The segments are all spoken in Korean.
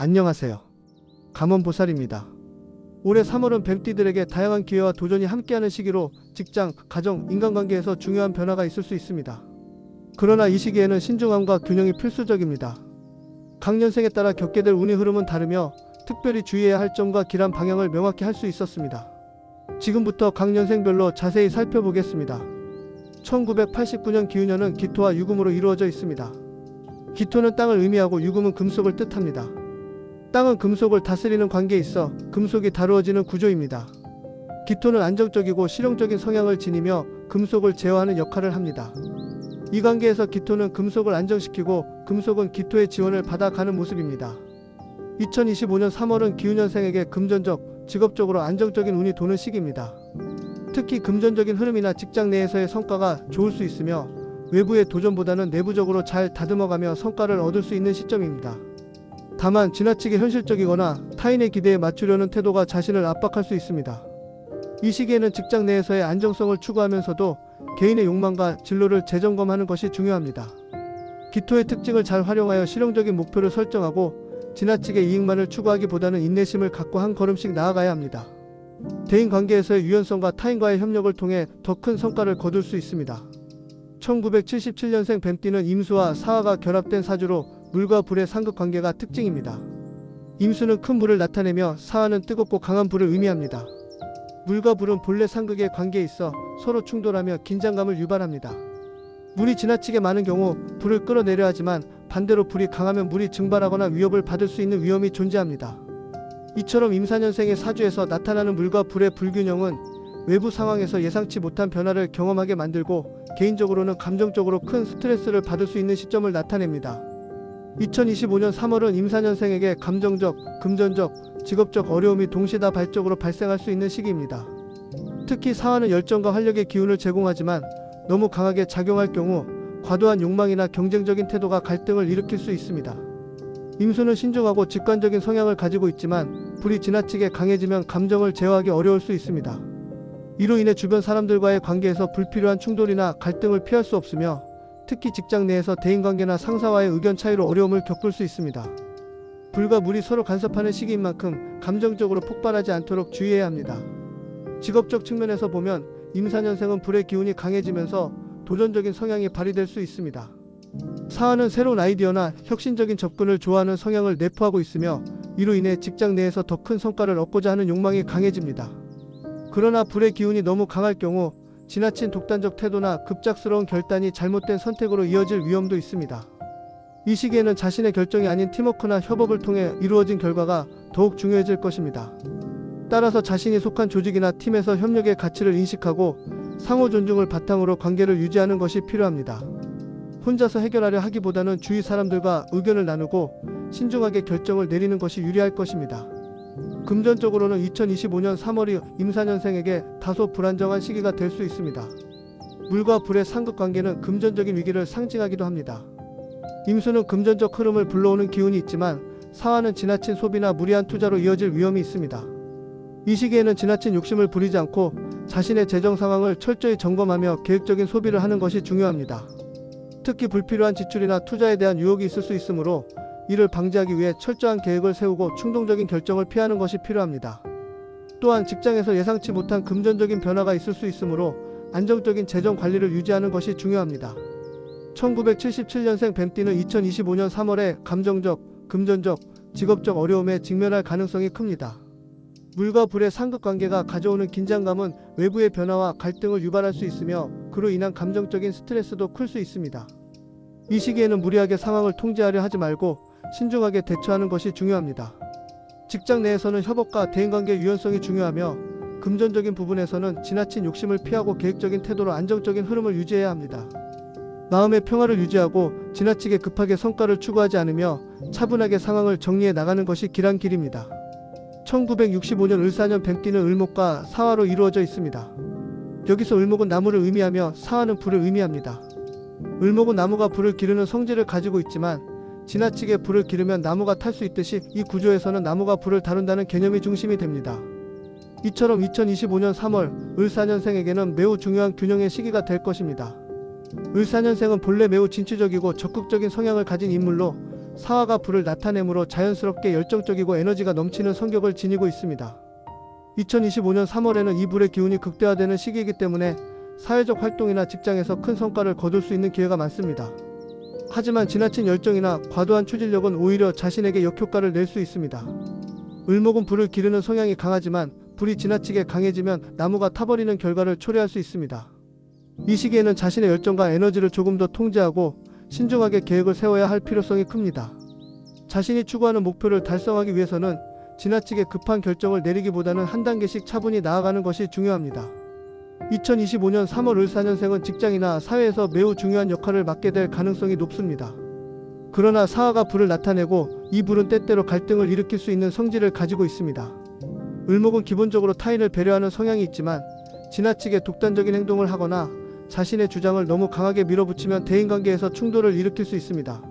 안녕하세요. 감원보살입니다. 올해 3월은 뱀띠들에게 다양한 기회와 도전이 함께하는 시기로 직장, 가정, 인간관계에서 중요한 변화가 있을 수 있습니다. 그러나 이 시기에는 신중함과 균형이 필수적입니다. 각 년생에 따라 겪게 될 운의 흐름은 다르며 특별히 주의해야 할 점과 길한 방향을 명확히 할 수 있었습니다. 지금부터 각 년생별로 자세히 살펴보겠습니다. 1989년 기우년은 기토와 유금으로 이루어져 있습니다. 기토는 땅을 의미하고 유금은 금속을 뜻합니다. 땅은 금속을 다스리는 관계에 있어 금속이 다루어지는 구조입니다. 기토는 안정적이고 실용적인 성향을 지니며 금속을 제어하는 역할을 합니다. 이 관계에서 기토는 금속을 안정시키고 금속은 기토의 지원을 받아가는 모습입니다. 2025년 3월은 기우년생에게 금전적, 직업적으로 안정적인 운이 도는 시기입니다. 특히 금전적인 흐름이나 직장 내에서의 성과가 좋을 수 있으며 외부의 도전보다는 내부적으로 잘 다듬어가며 성과를 얻을 수 있는 시점입니다. 다만 지나치게 현실적이거나 타인의 기대에 맞추려는 태도가 자신을 압박할 수 있습니다. 이 시기에는 직장 내에서의 안정성을 추구하면서도 개인의 욕망과 진로를 재점검하는 것이 중요합니다. 기토의 특징을 잘 활용하여 실용적인 목표를 설정하고 지나치게 이익만을 추구하기보다는 인내심을 갖고 한 걸음씩 나아가야 합니다. 대인관계에서의 유연성과 타인과의 협력을 통해 더 큰 성과를 거둘 수 있습니다. 1977년생 뱀띠는 임수와 사화가 결합된 사주로 물과 불의 상극관계가 특징입니다. 임수는 큰 불을 나타내며 사화는 뜨겁고 강한 불을 의미합니다. 물과 불은 본래 상극의 관계에 있어 서로 충돌하며 긴장감을 유발합니다. 물이 지나치게 많은 경우 불을 끌어내려 하지만 반대로 불이 강하면 물이 증발하거나 위협을 받을 수 있는 위험이 존재합니다. 이처럼 임사년생의 사주에서 나타나는 물과 불의 불균형은 외부 상황에서 예상치 못한 변화를 경험하게 만들고 개인적으로는 감정적으로 큰 스트레스를 받을 수 있는 시점을 나타냅니다. 2025년 3월은 임사년생에게 감정적, 금전적, 직업적 어려움이 동시다발적으로 발생할 수 있는 시기입니다. 특히 사화는 열정과 활력의 기운을 제공하지만 너무 강하게 작용할 경우 과도한 욕망이나 경쟁적인 태도가 갈등을 일으킬 수 있습니다. 임수는 신중하고 직관적인 성향을 가지고 있지만 불이 지나치게 강해지면 감정을 제어하기 어려울 수 있습니다. 이로 인해 주변 사람들과의 관계에서 불필요한 충돌이나 갈등을 피할 수 없으며 특히 직장 내에서 대인관계나 상사와의 의견 차이로 어려움을 겪을 수 있습니다. 불과 물이 서로 간섭하는 시기인 만큼 감정적으로 폭발하지 않도록 주의해야 합니다. 직업적 측면에서 보면 임사년생은 불의 기운이 강해지면서 도전적인 성향이 발휘될 수 있습니다. 사화는 새로운 아이디어나 혁신적인 접근을 좋아하는 성향을 내포하고 있으며 이로 인해 직장 내에서 더 큰 성과를 얻고자 하는 욕망이 강해집니다. 그러나 불의 기운이 너무 강할 경우 지나친 독단적 태도나 급작스러운 결단이 잘못된 선택으로 이어질 위험도 있습니다. 이 시기에는 자신의 결정이 아닌 팀워크나 협업을 통해 이루어진 결과가 더욱 중요해질 것입니다. 따라서 자신이 속한 조직이나 팀에서 협력의 가치를 인식하고 상호 존중을 바탕으로 관계를 유지하는 것이 필요합니다. 혼자서 해결하려 하기보다는 주위 사람들과 의견을 나누고 신중하게 결정을 내리는 것이 유리할 것입니다. 금전적으로는 2025년 3월이 임사년생에게 다소 불안정한 시기가 될 수 있습니다. 물과 불의 상극관계는 금전적인 위기를 상징하기도 합니다. 임수는 금전적 흐름을 불러오는 기운이 있지만 사화는 지나친 소비나 무리한 투자로 이어질 위험이 있습니다. 이 시기에는 지나친 욕심을 부리지 않고 자신의 재정 상황을 철저히 점검하며 계획적인 소비를 하는 것이 중요합니다. 특히 불필요한 지출이나 투자에 대한 유혹이 있을 수 있으므로 이를 방지하기 위해 철저한 계획을 세우고 충동적인 결정을 피하는 것이 필요합니다. 또한 직장에서 예상치 못한 금전적인 변화가 있을 수 있으므로 안정적인 재정 관리를 유지하는 것이 중요합니다. 1977년생 뱀띠는 2025년 3월에 감정적, 금전적, 직업적 어려움에 직면할 가능성이 큽니다. 물과 불의 상극관계가 가져오는 긴장감은 외부의 변화와 갈등을 유발할 수 있으며 그로 인한 감정적인 스트레스도 클 수 있습니다. 이 시기에는 무리하게 상황을 통제하려 하지 말고 신중하게 대처하는 것이 중요합니다. 직장 내에서는 협업과 대인관계 유연성이 중요하며 금전적인 부분에서는 지나친 욕심을 피하고 계획적인 태도로 안정적인 흐름을 유지해야 합니다. 마음의 평화를 유지하고 지나치게 급하게 성과를 추구하지 않으며 차분하게 상황을 정리해 나가는 것이 길한 길입니다. 1965년 을사년 뱀띠는 을목과 사화로 이루어져 있습니다. 여기서 을목은 나무를 의미하며 사화는 불을 의미합니다. 을목은 나무가 불을 기르는 성질을 가지고 있지만 지나치게 불을 기르면 나무가 탈 수 있듯이 이 구조에서는 나무가 불을 다룬다는 개념이 중심이 됩니다. 이처럼 2025년 3월 을사년생에게는 매우 중요한 균형의 시기가 될 것입니다. 을사년생은 본래 매우 진취적이고 적극적인 성향을 가진 인물로 사화가 불을 나타내므로 자연스럽게 열정적이고 에너지가 넘치는 성격을 지니고 있습니다. 2025년 3월에는 이 불의 기운이 극대화되는 시기이기 때문에 사회적 활동이나 직장에서 큰 성과를 거둘 수 있는 기회가 많습니다. 하지만 지나친 열정이나 과도한 추진력은 오히려 자신에게 역효과를 낼 수 있습니다. 을목은 불을 기르는 성향이 강하지만 불이 지나치게 강해지면 나무가 타버리는 결과를 초래할 수 있습니다. 이 시기에는 자신의 열정과 에너지를 조금 더 통제하고 신중하게 계획을 세워야 할 필요성이 큽니다. 자신이 추구하는 목표를 달성하기 위해서는 지나치게 급한 결정을 내리기보다는 한 단계씩 차분히 나아가는 것이 중요합니다. 2025년 3월 을사년생은 직장이나 사회에서 매우 중요한 역할을 맡게 될 가능성이 높습니다. 그러나 사화가 불을 나타내고 이 불은 때때로 갈등을 일으킬 수 있는 성질을 가지고 있습니다. 을목은 기본적으로 타인을 배려하는 성향이 있지만 지나치게 독단적인 행동을 하거나 자신의 주장을 너무 강하게 밀어붙이면 대인관계에서 충돌을 일으킬 수 있습니다.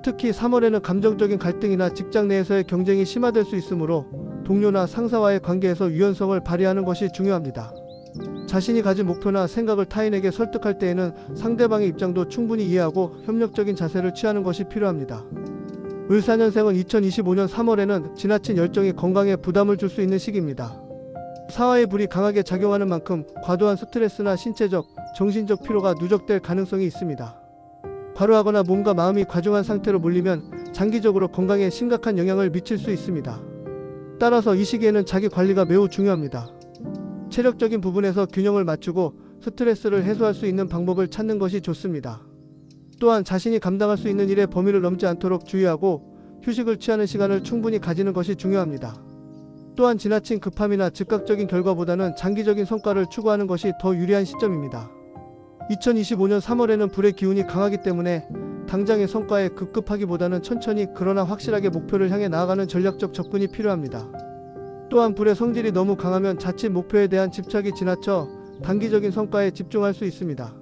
특히 3월에는 감정적인 갈등이나 직장 내에서의 경쟁이 심화될 수 있으므로 동료나 상사와의 관계에서 유연성을 발휘하는 것이 중요합니다. 자신이 가진 목표나 생각을 타인에게 설득할 때에는 상대방의 입장도 충분히 이해하고 협력적인 자세를 취하는 것이 필요합니다. 을사년생은 2025년 3월에는 지나친 열정이 건강에 부담을 줄 수 있는 시기입니다. 사화의 불이 강하게 작용하는 만큼 과도한 스트레스나 신체적, 정신적 피로가 누적될 가능성이 있습니다. 과로하거나 몸과 마음이 과중한 상태로 몰리면 장기적으로 건강에 심각한 영향을 미칠 수 있습니다. 따라서 이 시기에는 자기 관리가 매우 중요합니다. 체력적인 부분에서 균형을 맞추고 스트레스를 해소할 수 있는 방법을 찾는 것이 좋습니다. 또한 자신이 감당할 수 있는 일의 범위를 넘지 않도록 주의하고 휴식을 취하는 시간을 충분히 가지는 것이 중요합니다. 또한 지나친 급함이나 즉각적인 결과보다는 장기적인 성과를 추구하는 것이 더 유리한 시점입니다. 2025년 3월에는 불의 기운이 강하기 때문에 당장의 성과에 급급하기보다는 천천히 그러나 확실하게 목표를 향해 나아가는 전략적 접근이 필요합니다. 또한 불의 성질이 너무 강하면 자칫 목표에 대한 집착이 지나쳐 단기적인 성과에 집중할 수 있습니다.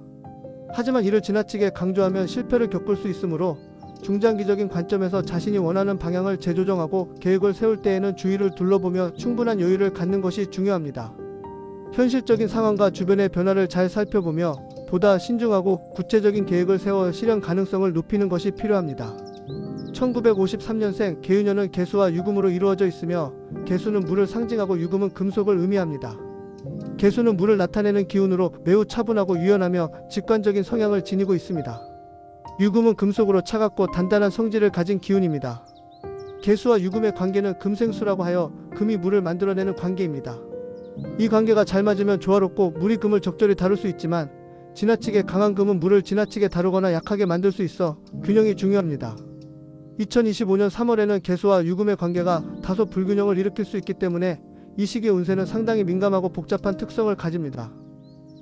하지만 이를 지나치게 강조하면 실패를 겪을 수 있으므로 중장기적인 관점에서 자신이 원하는 방향을 재조정하고 계획을 세울 때에는 주위를 둘러보며 충분한 여유를 갖는 것이 중요합니다. 현실적인 상황과 주변의 변화를 잘 살펴보며 보다 신중하고 구체적인 계획을 세워 실현 가능성을 높이는 것이 필요합니다. 1953년생 개유년은 개수와 유금으로 이루어져 있으며 개수는 물을 상징하고 유금은 금속을 의미합니다. 개수는 물을 나타내는 기운으로 매우 차분하고 유연하며 직관적인 성향을 지니고 있습니다. 유금은 금속으로 차갑고 단단한 성질을 가진 기운입니다. 개수와 유금의 관계는 금생수라고 하여 금이 물을 만들어내는 관계입니다. 이 관계가 잘 맞으면 조화롭고 물이 금을 적절히 다룰 수 있지만 지나치게 강한 금은 물을 지나치게 다루거나 약하게 만들 수 있어 균형이 중요합니다. 2025년 3월에는 개수와 유금의 관계가 다소 불균형을 일으킬 수 있기 때문에 이 시기의 운세는 상당히 민감하고 복잡한 특성을 가집니다.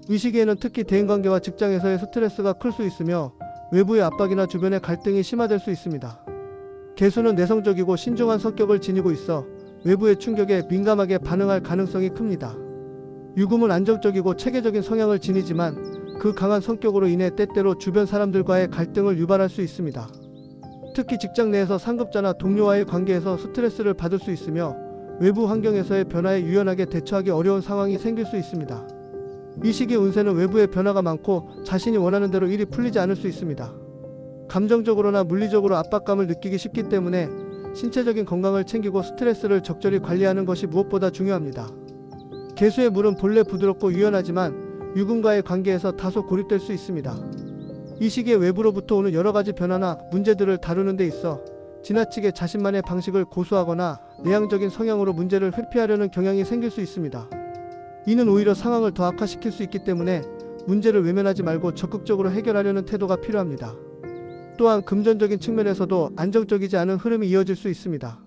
이 시기에는 특히 대인관계와 직장에서의 스트레스가 클 수 있으며 외부의 압박이나 주변의 갈등이 심화될 수 있습니다. 개수는 내성적이고 신중한 성격을 지니고 있어 외부의 충격에 민감하게 반응할 가능성이 큽니다. 유금은 안정적이고 체계적인 성향을 지니지만 그 강한 성격으로 인해 때때로 주변 사람들과의 갈등을 유발할 수 있습니다. 특히 직장 내에서 상급자나 동료와의 관계에서 스트레스를 받을 수 있으며 외부 환경에서의 변화에 유연하게 대처하기 어려운 상황이 생길 수 있습니다. 이 시기 운세는 외부의 변화가 많고 자신이 원하는 대로 일이 풀리지 않을 수 있습니다. 감정적으로나 물리적으로 압박감을 느끼기 쉽기 때문에 신체적인 건강을 챙기고 스트레스를 적절히 관리하는 것이 무엇보다 중요합니다. 개수의 물은 본래 부드럽고 유연하지만 유금과의 관계에서 다소 고립될 수 있습니다. 이 시기에 외부로부터 오는 여러 가지 변화나 문제들을 다루는 데 있어 지나치게 자신만의 방식을 고수하거나 내향적인 성향으로 문제를 회피하려는 경향이 생길 수 있습니다. 이는 오히려 상황을 더 악화시킬 수 있기 때문에 문제를 외면하지 말고 적극적으로 해결하려는 태도가 필요합니다. 또한 금전적인 측면에서도 안정적이지 않은 흐름이 이어질 수 있습니다.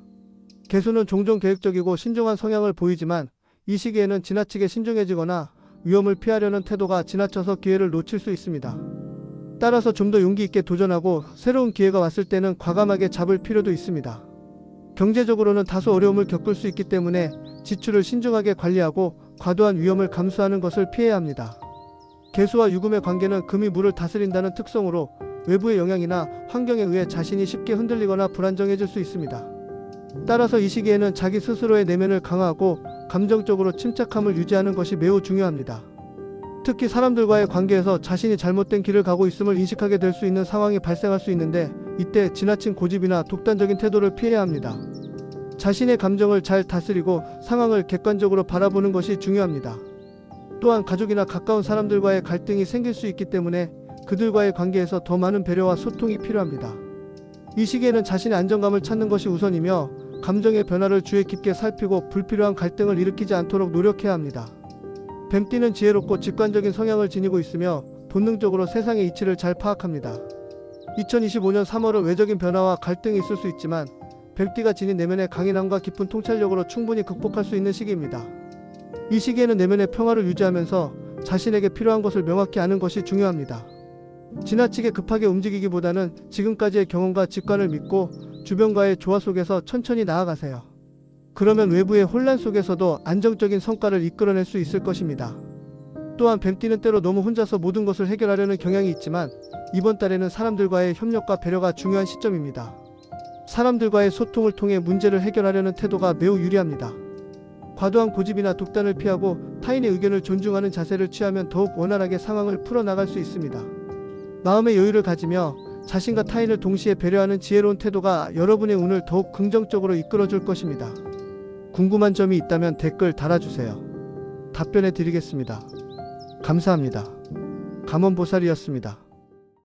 개수는 종종 계획적이고 신중한 성향을 보이지만 이 시기에는 지나치게 신중해지거나 위험을 피하려는 태도가 지나쳐서 기회를 놓칠 수 있습니다. 따라서 좀 더 용기 있게 도전하고 새로운 기회가 왔을 때는 과감하게 잡을 필요도 있습니다. 경제적으로는 다소 어려움을 겪을 수 있기 때문에 지출을 신중하게 관리하고 과도한 위험을 감수하는 것을 피해야 합니다. 개수와 유금의 관계는 금이 물을 다스린다는 특성으로 외부의 영향이나 환경에 의해 자신이 쉽게 흔들리거나 불안정해질 수 있습니다. 따라서 이 시기에는 자기 스스로의 내면을 강화하고 감정적으로 침착함을 유지하는 것이 매우 중요합니다. 특히 사람들과의 관계에서 자신이 잘못된 길을 가고 있음을 인식하게 될 수 있는 상황이 발생할 수 있는데 이때 지나친 고집이나 독단적인 태도를 피해야 합니다. 자신의 감정을 잘 다스리고 상황을 객관적으로 바라보는 것이 중요합니다. 또한 가족이나 가까운 사람들과의 갈등이 생길 수 있기 때문에 그들과의 관계에서 더 많은 배려와 소통이 필요합니다. 이 시기에는 자신의 안정감을 찾는 것이 우선이며 감정의 변화를 주의 깊게 살피고 불필요한 갈등을 일으키지 않도록 노력해야 합니다. 뱀띠는 지혜롭고 직관적인 성향을 지니고 있으며 본능적으로 세상의 이치를 잘 파악합니다. 2025년 3월은 외적인 변화와 갈등이 있을 수 있지만 뱀띠가 지닌 내면의 강인함과 깊은 통찰력으로 충분히 극복할 수 있는 시기입니다. 이 시기에는 내면의 평화를 유지하면서 자신에게 필요한 것을 명확히 아는 것이 중요합니다. 지나치게 급하게 움직이기보다는 지금까지의 경험과 직관을 믿고 주변과의 조화 속에서 천천히 나아가세요. 그러면 외부의 혼란 속에서도 안정적인 성과를 이끌어낼 수 있을 것입니다. 또한 뱀띠는 때로 너무 혼자서 모든 것을 해결하려는 경향이 있지만 이번 달에는 사람들과의 협력과 배려가 중요한 시점입니다. 사람들과의 소통을 통해 문제를 해결하려는 태도가 매우 유리합니다. 과도한 고집이나 독단을 피하고 타인의 의견을 존중하는 자세를 취하면 더욱 원활하게 상황을 풀어나갈 수 있습니다. 마음의 여유를 가지며 자신과 타인을 동시에 배려하는 지혜로운 태도가 여러분의 운을 더욱 긍정적으로 이끌어줄 것입니다. 궁금한 점이 있다면 댓글 달아주세요. 답변해 드리겠습니다. 감사합니다. 감원보살이었습니다.